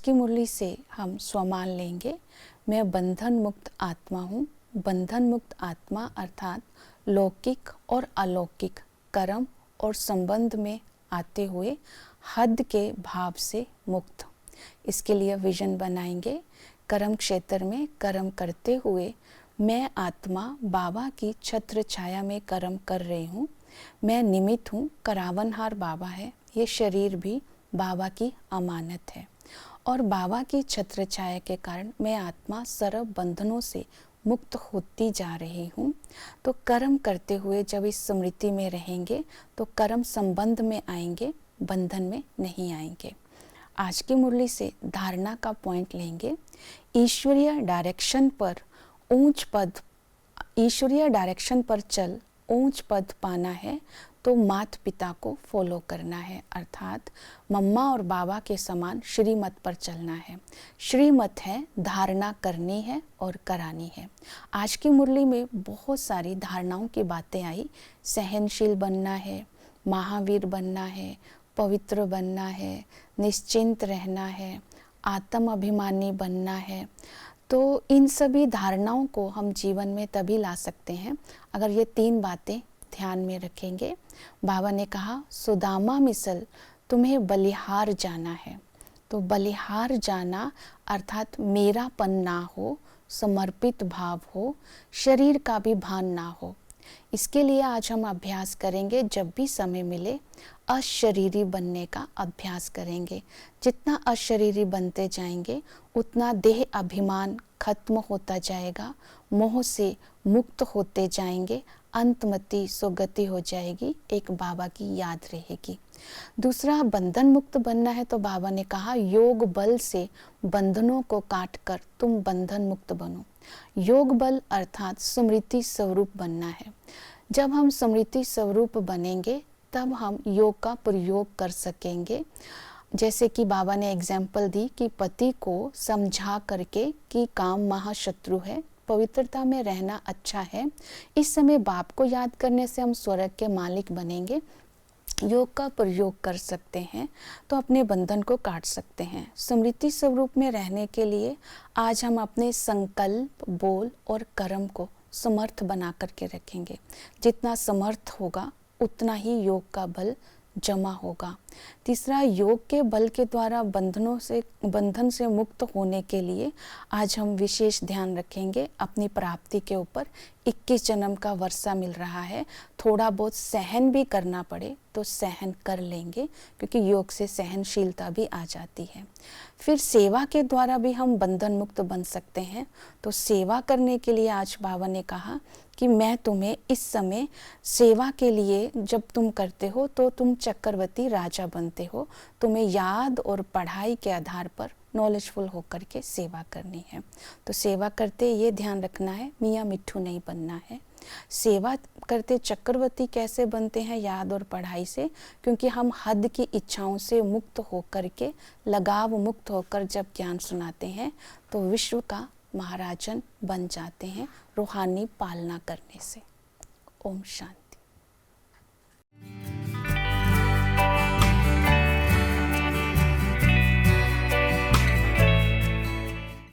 की मुरली से हम स्वमान लेंगे, मैं बंधन मुक्त आत्मा हूँ। बंधन मुक्त आत्मा अर्थात लौकिक और अलौकिक कर्म और संबंध में आते हुए हद के भाव से मुक्त। इसके लिए विजन बनाएंगे। कर्म क्षेत्र में कर्म करते हुए मैं आत्मा बाबा की छत्र छाया में कर्म कर रही हूँ। मैं निमित्त हूँ, करावनहार बाबा है, ये शरीर भी बाबा की अमानत है और बाबा की छत्र छाया के कारण मैं आत्मा सर्व बंधनों से मुक्त होती जा रही हूँ। तो कर्म करते हुए जब इस स्मृति में रहेंगे तो कर्म संबंध में आएंगे, बंधन में नहीं आएंगे। आज की मुरली से धारणा का पॉइंट लेंगे। ईश्वरीय डायरेक्शन पर ऊंच पद, ईश्वरीय डायरेक्शन पर चल ऊंच पद पाना है तो माता पिता को फॉलो करना है, अर्थात मम्मा और बाबा के समान श्रीमत पर चलना है। श्रीमत है धारणा करनी है और करानी है। आज की मुरली में बहुत सारी धारणाओं की बातें आई। सहनशील बनना है, महावीर बनना है, पवित्र बनना है, निश्चिंत रहना है, आत्म अभिमानी बनना है। तो इन सभी धारणाओं को हम जीवन में तभी ला सकते हैं अगर ये 3 बातें ध्यान में रखेंगे। बाबा ने कहा सुदामा मिसल तुम्हें बलिहार जाना है। तो बलिहार जाना अर्थात मेरापन ना हो, समर्पित भाव हो, शरीर का भी भान ना हो। इसके लिए आज हम अभ्यास करेंगे, जब भी समय मिले अशरीरी बनने का अभ्यास करेंगे। जितना अशरीरी बनते जाएंगे उतना देह अभिमान खत्म होता जाएगा, मोह से मुक्त होते जाएंगे, अंतमति सुगति हो जाएगी, एक बाबा की याद रहेगी। दूसरा, बंधन मुक्त बनना है तो बाबा ने कहा योग बल से बंधनों को काट कर तुम बंधन मुक्त बनो। योग बल अर्थात स्मृति स्वरूप बनना है। जब हम स्मृति स्वरूप बनेंगे तब हम योग का प्रयोग कर सकेंगे। जैसे कि बाबा ने एग्जाम्पल दी कि पति को समझा करके कि काम महाशत्रु है, पवित्रता में रहना अच्छा है। इस समय बाप को याद करने से हम स्वर्ग के मालिक बनेंगे। योग का प्रयोग कर सकते हैं तो अपने बंधन को काट सकते हैं। स्मृति स्वरूप में रहने के लिए आज हम अपने संकल्प, बोल और कर्म को समर्थ बना करके रखेंगे। जितना समर्थ होगा उतना ही योग का बल जमा होगा। तीसरा, योग के बल के द्वारा बंधन से मुक्त होने के लिए आज हम विशेष ध्यान रखेंगे अपनी प्राप्ति के ऊपर। 21 जन्म का वर्षा मिल रहा है, थोड़ा बहुत सहन भी करना पड़े तो सहन कर लेंगे, क्योंकि योग से सहनशीलता भी आ जाती है। फिर सेवा के द्वारा भी हम बंधन मुक्त बन सकते हैं। तो सेवा करने के लिए आज बाबा ने कहा कि मैं तुम्हें इस समय सेवा के लिए, जब तुम करते हो तो तुम चक्रवर्ती राजा बनते हो। तुम्हें याद और पढ़ाई के आधार पर नॉलेजफुल होकर के सेवा करनी है। तो सेवा करते ये ध्यान रखना है मियाँ मिट्ठू नहीं बनना है। सेवा करते चक्रवर्ती कैसे बनते हैं? याद और पढ़ाई से, क्योंकि हम हद की इच्छाओं से मुक्त होकर के, लगाव मुक्त होकर जब ज्ञान सुनाते हैं तो विश्व का महाराजन बन जाते हैं रूहानी पालना करने से। ओम शांति।